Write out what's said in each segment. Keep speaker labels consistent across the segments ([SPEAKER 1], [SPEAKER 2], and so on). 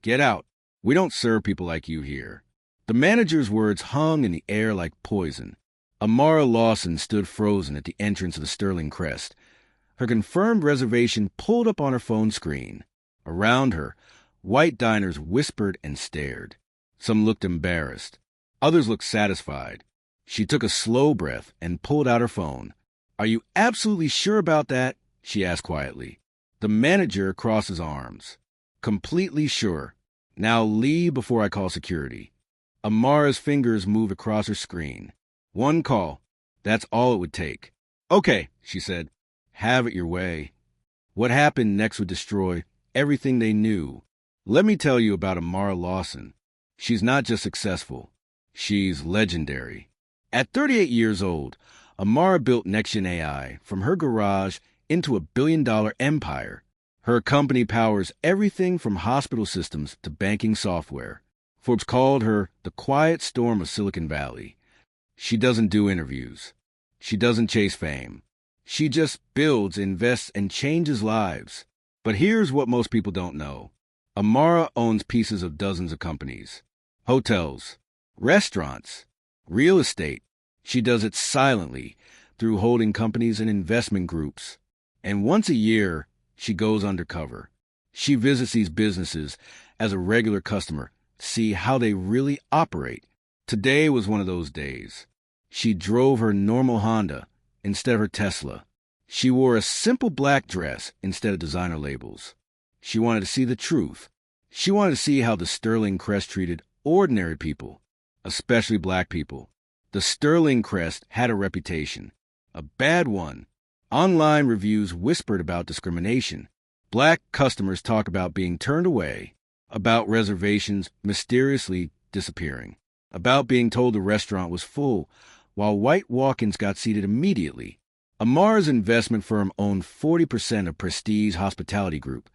[SPEAKER 1] Get out. We don't serve people like you here." The manager's words hung in the air like poison. Amara Lawson stood frozen at the entrance of the Sterling Crest. Her confirmed reservation pulled up on her phone screen. Around her, white diners whispered and stared. Some looked embarrassed. Others looked satisfied. She took a slow breath and pulled out her phone. "Are you absolutely sure about that?" she asked quietly. The manager crossed his arms. "Completely sure. Now leave before I call security." Amara's fingers moved across her screen. "One call. That's all it would take." "Okay," she said. "Have it your way." What happened next would destroy everything they knew. Let me tell you about Amara Lawson. She's not just successful. She's legendary. At 38 years old, Amara built NextGen AI from her garage into a billion-dollar empire. Her company powers everything from hospital systems to banking software. Forbes called her the quiet storm of Silicon Valley. She doesn't do interviews. She doesn't chase fame. She just builds, invests, and changes lives. But here's what most people don't know. Amara owns pieces of dozens of companies. Hotels, restaurants, real estate. She does it silently through holding companies and investment groups. And once a year, she goes undercover. She visits these businesses as a regular customer to see how they really operate. Today was one of those days. She drove her normal Honda instead of her Tesla. She wore a simple black dress instead of designer labels. She wanted to see the truth. She wanted to see how the Sterling Crest treated ordinary people, especially black people. The Sterling Crest had a reputation, a bad one. Online reviews whispered about discrimination. Black customers talked about being turned away, about reservations mysteriously disappearing, about being told the restaurant was full, while white walk-ins got seated immediately. Amara's investment firm owned 40% of Prestige Hospitality Group,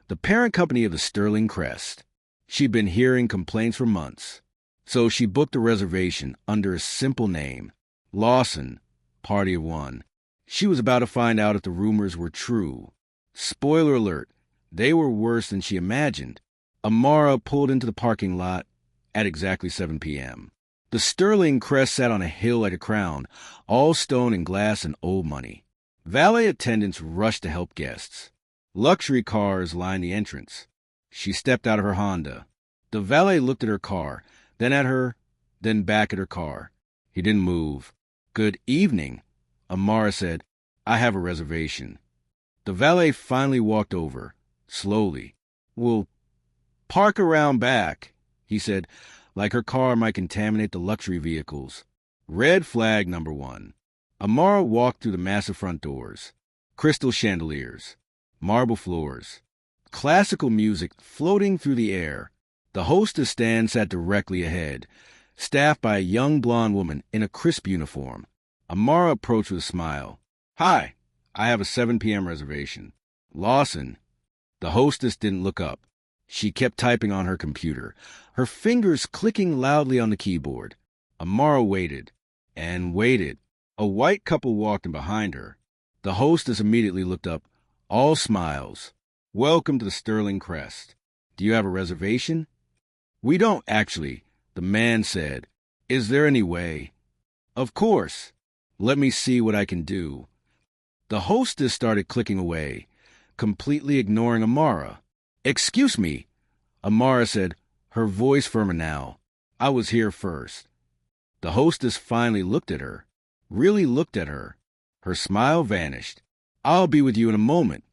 [SPEAKER 1] the parent company of the Sterling Crest. She'd been hearing complaints for months, so she booked a reservation under a simple name, Lawson, Party of One. She was about to find out if the rumors were true. Spoiler alert, they were worse than she imagined. Amara pulled into the parking lot at exactly 7 p.m. The Sterling Crest sat on a hill like a crown, all stone and glass and old money. Valet attendants rushed to help guests. Luxury cars lined the entrance. She stepped out of her Honda. The valet looked at her car, then at her, then back at her car. He didn't move. "Good evening," Amara said. "I have a reservation." The valet finally walked over, slowly. "We'll park around back," he said, like her car might contaminate the luxury vehicles. Red flag number 1. Amara walked through the massive front doors. Crystal chandeliers, marble floors, classical music floating through the air. The hostess stand sat directly ahead, staffed by a young blonde woman in a crisp uniform. Amara approached with a smile. "Hi, I have a 7 p.m. reservation." "Lawson." The hostess didn't look up. She kept typing on her computer, her fingers clicking loudly on the keyboard. Amara waited and waited. A white couple walked in behind her. The hostess immediately looked up, all smiles. "Welcome to the Sterling Crest. Do you have a reservation?" "We don't, actually," the man said. "Is there any way?" "Of course. Let me see what I can do." The hostess started clicking away, completely ignoring Amara. "Excuse me," Amara said, her voice firmer now. "I was here first." The hostess finally looked at her, really looked at her. Her smile vanished. "I'll be with you in a moment,"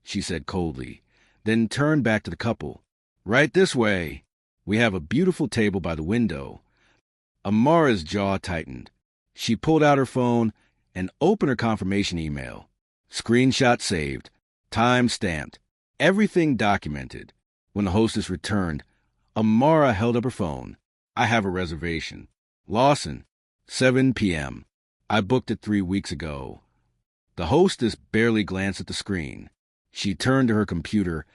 [SPEAKER 1] she said coldly, then turned back to the couple. "Right this way. We have a beautiful table by the window." Amara's jaw tightened. She pulled out her phone and opened her confirmation email. Screenshot saved, time stamped, everything documented. When the hostess returned, Amara held up her phone. "I have a reservation. Lawson, 7 p.m. I booked it 3 weeks ago." The hostess barely glanced at the screen. She turned to her computer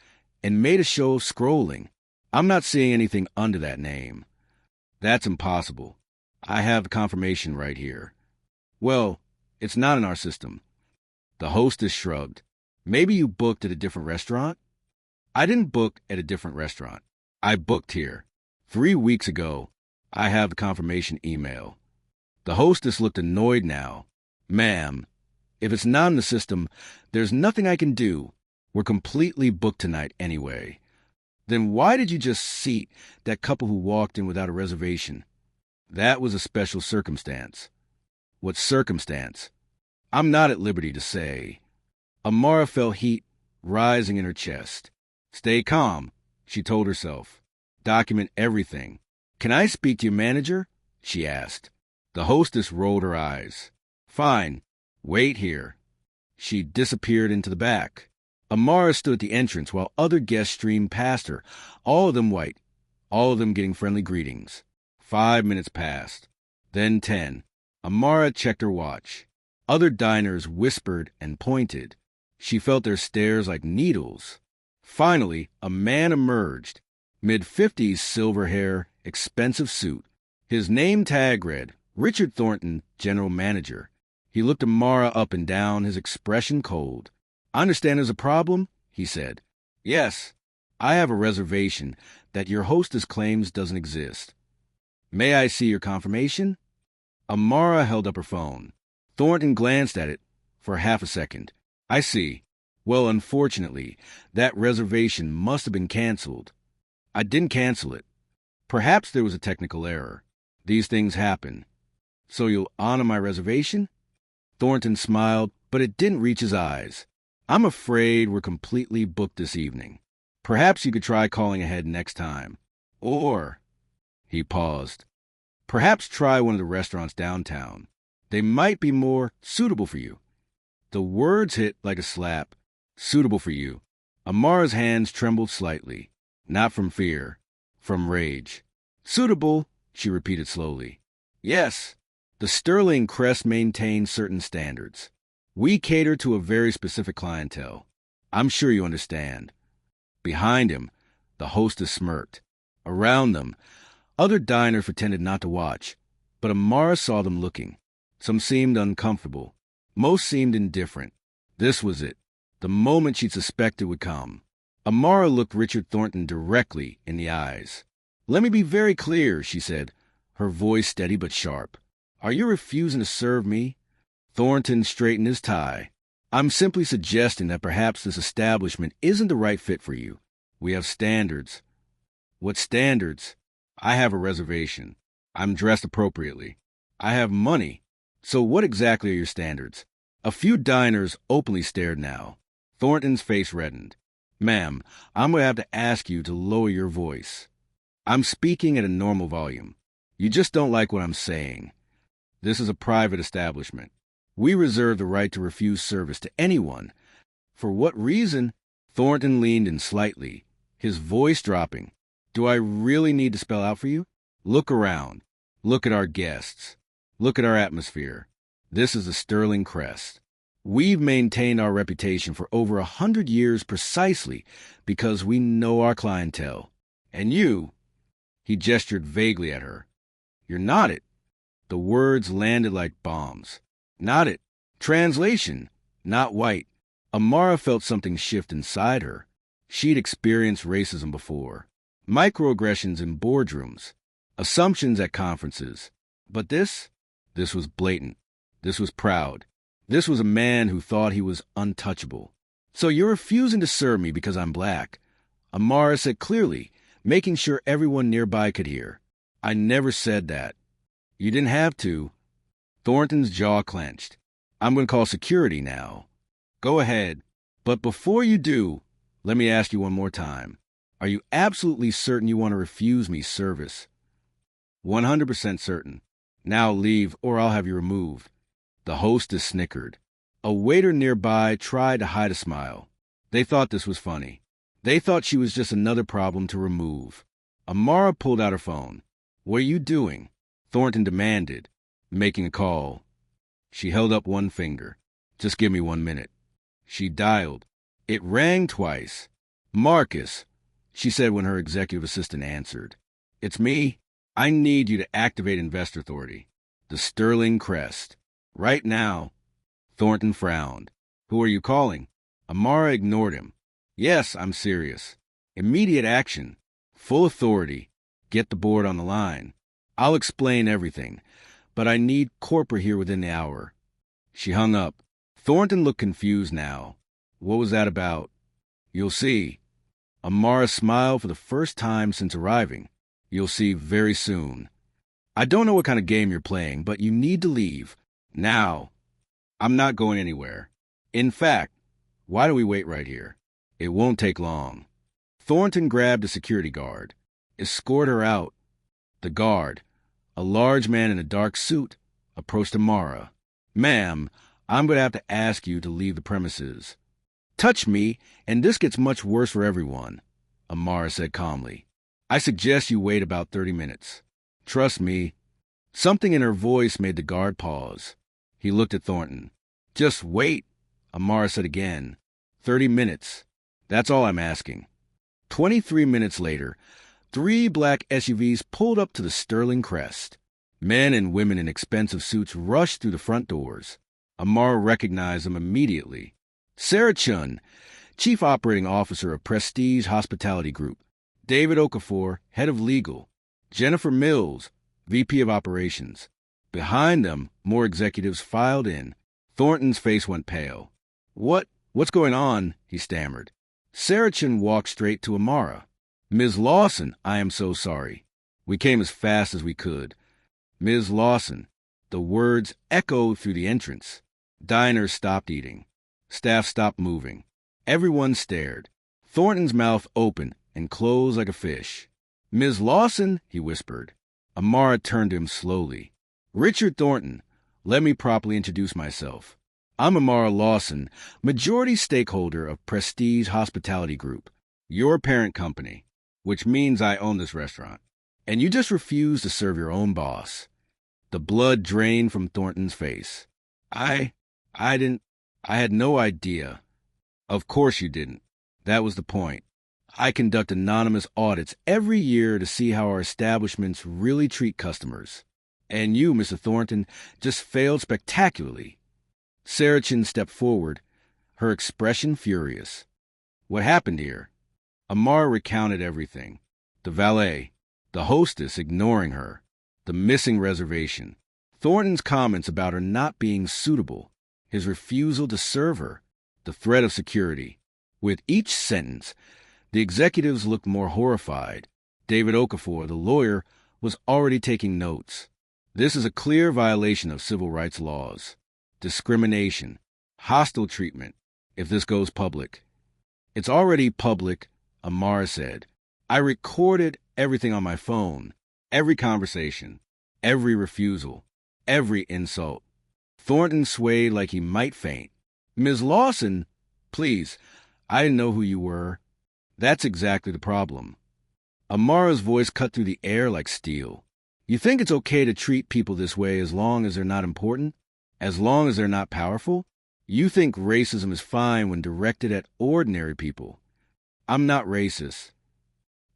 [SPEAKER 1] and made a show of scrolling. "I'm not seeing anything under that name." "That's impossible. I have the confirmation right here." "Well, it's not in our system." The hostess shrugged. "Maybe you booked at a different restaurant?" "I didn't book at a different restaurant. I booked here. 3 weeks ago. I have the confirmation email. The hostess looked annoyed now. Ma'am, if it's not in the system, there's nothing I can do. We're completely booked tonight anyway. Then why did you just seat that couple who walked in without a reservation? That was a special circumstance. What circumstance? I'm not at liberty to say. Amara felt heat rising in her chest. Stay calm, she told herself. Document everything. Can I speak to your manager? She asked. The hostess rolled her eyes. Fine. Wait here. She disappeared into the back. Amara stood at the entrance while other guests streamed past her, all of them white, all of them getting friendly greetings. 5 minutes passed. Then 10. Amara checked her watch. Other diners whispered and pointed. She felt their stares like needles. Finally, a man emerged. Mid-50s, silver hair, expensive suit. His name tag read, Richard Thornton, General Manager. He looked Amara up and down, his expression cold. I understand there's a problem, he said. Yes, I have a reservation that your hostess claims doesn't exist. May I see your confirmation? Amara held up her phone. Thornton glanced at it for half a second. I see. Well, unfortunately, that reservation must have been canceled. I didn't cancel it. Perhaps there was a technical error. These things happen. So you'll honor my reservation? Thornton smiled, but it didn't reach his eyes. I'm afraid we're completely booked this evening. Perhaps you could try calling ahead next time. Or, he paused, perhaps try one of the restaurants downtown. They might be more suitable for you. The words hit like a slap. Suitable for you. Amara's hands trembled slightly. Not from fear, from rage. Suitable, she repeated slowly. Yes, the Sterling Crest maintains certain standards. We cater to a very specific clientele. I'm sure you understand. Behind him, the hostess smirked. Around them, other diners pretended not to watch, but Amara saw them looking. Some seemed uncomfortable. Most seemed indifferent. This was it. The moment she'd suspected would come. Amara looked Richard Thornton directly in the eyes. Let me be very clear, she said, her voice steady but sharp. Are you refusing to serve me? Thornton straightened his tie. I'm simply suggesting that perhaps this establishment isn't the right fit for you. We have standards. What standards? I have a reservation. I'm dressed appropriately. I have money. So what exactly are your standards? A few diners openly stared now. Thornton's face reddened. Ma'am, I'm going to have to ask you to lower your voice. I'm speaking at a normal volume. You just don't like what I'm saying. This is a private establishment. We reserve the right to refuse service to anyone. For what reason? Thornton leaned in slightly, his voice dropping. Do I really need to spell out for you? Look around. Look at our guests. Look at our atmosphere. This is the Sterling Crest. We've maintained our reputation for over 100 years precisely because we know our clientele. And you, he gestured vaguely at her. You're not it. The words landed like bombs. Not it. Translation. Not white. Amara felt something shift inside her. She'd experienced racism before. Microaggressions in boardrooms. Assumptions at conferences. But this was blatant. This was proud. This was a man who thought he was untouchable. So you're refusing to serve me because I'm black? Amara said clearly, making sure everyone nearby could hear. I never said that. You didn't have to. Thornton's jaw clenched. I'm going to call security now. Go ahead. But before you do, let me ask you one more time. Are you absolutely certain you want to refuse me service? 100% certain. Now leave or I'll have you removed. The hostess snickered. A waiter nearby tried to hide a smile. They thought this was funny. They thought she was just another problem to remove. Amara pulled out her phone. What are you doing? Thornton demanded. Making a call. She held up one finger. Just give me 1 minute. She dialed. It rang twice. Marcus, she said when her executive assistant answered. It's me. I need you to activate Investor Authority. The Sterling Crest. Right now. Thornton frowned. Who are you calling? Amara ignored him. Yes, I'm serious. Immediate action. Full authority. Get the board on the line. I'll explain everything, but I need corporate here within the hour. She hung up. Thornton looked confused now. What was that about? You'll see. Amara smiled for the first time since arriving. You'll see very soon. I don't know what kind of game you're playing, but you need to leave. Now. I'm not going anywhere. In fact, why do we wait right here? It won't take long. Thornton grabbed a security guard. Escort her out. The guard, a large man in a dark suit, approached Amara. Ma'am, I'm going to have to ask you to leave the premises. Touch me, and this gets much worse for everyone, Amara said calmly. I suggest you wait about 30 minutes. Trust me. Something in her voice made the guard pause. He looked at Thornton. Just wait, Amara said again. 30 minutes. That's all I'm asking. 23 minutes later, 3 black SUVs pulled up to the Sterling Crest. Men and women in expensive suits rushed through the front doors. Amara recognized them immediately. Sarah Chun, Chief Operating Officer of Prestige Hospitality Group. David Okafor, Head of Legal. Jennifer Mills, VP of Operations. Behind them, more executives filed in. Thornton's face went pale. What's going on? He stammered. Sarah Chun walked straight to Amara. Ms. Lawson, I am so sorry. We came as fast as we could. Ms. Lawson. The words echoed through the entrance. Diners stopped eating. Staff stopped moving. Everyone stared. Thornton's mouth opened and closed like a fish. Ms. Lawson, he whispered. Amara turned to him slowly. Richard Thornton, let me properly introduce myself. I'm Amara Lawson, majority stakeholder of Prestige Hospitality Group, your parent company, which means I own this restaurant. And you just refuse to serve your own boss. The blood drained from Thornton's face. I had no idea. Of course you didn't. That was the point. I conduct anonymous audits every year to see how our establishments really treat customers. And you, Mr. Thornton, just failed spectacularly. Sarah Chun stepped forward, her expression furious. What happened here? Amara recounted everything. The valet, the hostess ignoring her, the missing reservation, Thornton's comments about her not being suitable, his refusal to serve her, the threat of security. With each sentence, the executives looked more horrified. David Okafor, the lawyer, was already taking notes. This is a clear violation of civil rights laws. Discrimination, hostile treatment, if this goes public. It's already public, Amara said. I recorded everything on my phone, every conversation, every refusal, every insult. Thornton swayed like he might faint. Ms. Lawson, please, I didn't know who you were. That's exactly the problem. Amara's voice cut through the air like steel. You think it's okay to treat people this way as long as they're not important? As long as they're not powerful? You think racism is fine when directed at ordinary people. I'm not racist.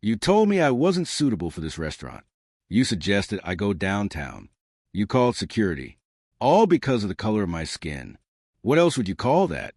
[SPEAKER 1] You told me I wasn't suitable for this restaurant. You suggested I go downtown. You called security. All because of the color of my skin. What else would you call that?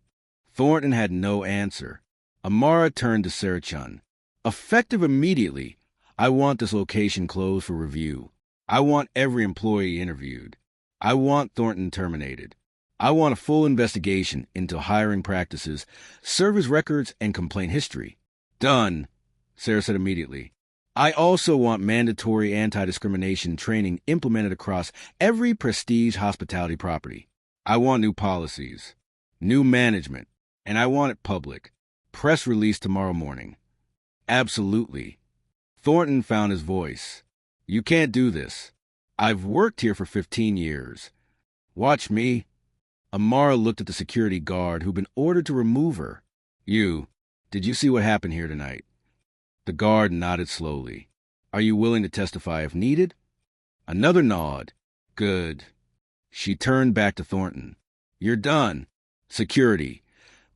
[SPEAKER 1] Thornton had no answer. Amara turned to Sarah Chun. Effective immediately, I want this location closed for review. I want every employee interviewed. I want Thornton terminated. I want a full investigation into hiring practices, service records, and complaint history. Done, Sarah said immediately. I also want mandatory anti-discrimination training implemented across every Prestige hospitality property. I want new policies, new management, and I want it public. Press release tomorrow morning. Absolutely. Thornton found his voice. You can't do this. I've worked here for 15 years. Watch me. Amara looked at the security guard who'd been ordered to remove her. Did you see what happened here tonight? The guard nodded slowly. Are you willing to testify if needed? Another nod. Good. She turned back to Thornton. You're done. Security.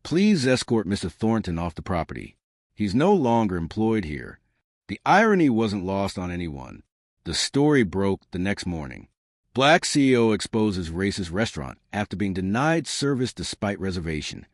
[SPEAKER 1] Please escort Mr. Thornton off the property. He's no longer employed here. The irony wasn't lost on anyone. The story broke the next morning. Black CEO exposes racist restaurant after being denied service despite reservation.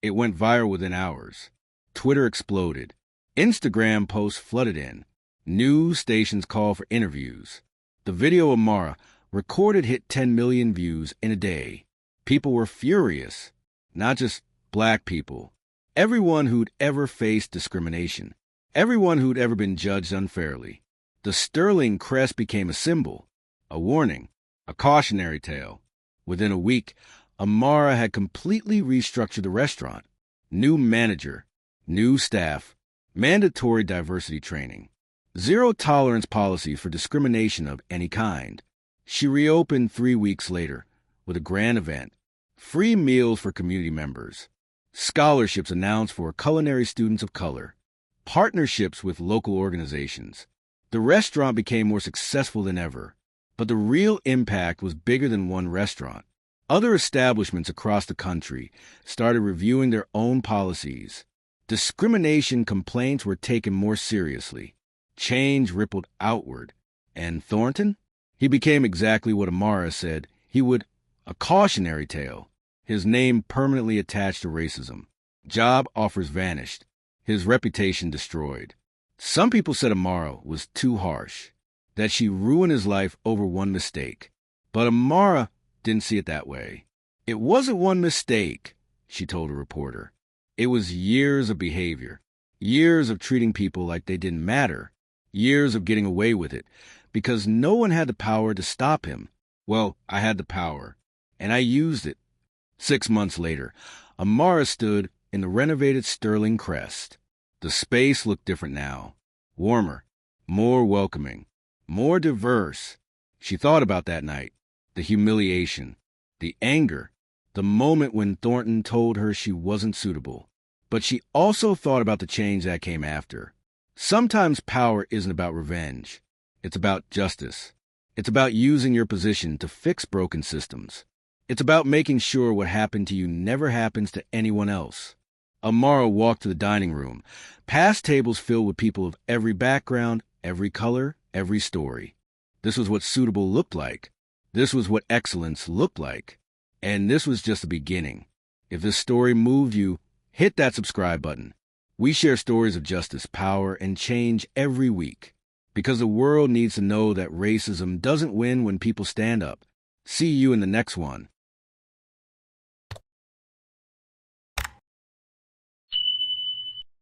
[SPEAKER 1] It went viral within hours. Twitter exploded. Instagram posts flooded in. News stations called for interviews. The video of Mara, recorded, hit 10 million views in a day. People were furious. Not just black people. Everyone who'd ever faced discrimination. Everyone who'd ever been judged unfairly. The sterling crest became a symbol, a warning, a cautionary tale. Within a week, Amara had completely restructured the restaurant. New manager, new staff, mandatory diversity training, zero-tolerance policies for discrimination of any kind. She reopened 3 weeks later with a grand event, free meals for community members, scholarships announced for culinary students of color, partnerships with local organizations. The restaurant became more successful than ever, but the real impact was bigger than one restaurant. Other establishments across the country started reviewing their own policies. Discrimination complaints were taken more seriously. Change rippled outward. And Thornton? He became exactly what Amara said he would, a cautionary tale. His name permanently attached to racism. Job offers vanished. His reputation destroyed. Some people said Amara was too harsh, that she ruined his life over one mistake. But Amara didn't see it that way. It wasn't one mistake, she told a reporter. It was years of behavior, years of treating people like they didn't matter, years of getting away with it, because no one had the power to stop him. Well, I had the power, and I used it. 6 months later, Amara stood in the renovated Sterling Crest. The space looked different now. Warmer, more welcoming, more diverse. She thought about that night, the humiliation, the anger, the moment when Thornton told her she wasn't suitable. But she also thought about the change that came after. Sometimes power isn't about revenge. It's about justice. It's about using your position to fix broken systems. It's about making sure what happened to you never happens to anyone else. Amara walked to the dining room, past tables filled with people of every background, every color, every story. This was what suitable looked like. This was what excellence looked like. And this was just the beginning. If this story moved you, hit that subscribe button. We share stories of justice, power, and change every week. Because the world needs to know that racism doesn't win when people stand up. See you in the next one.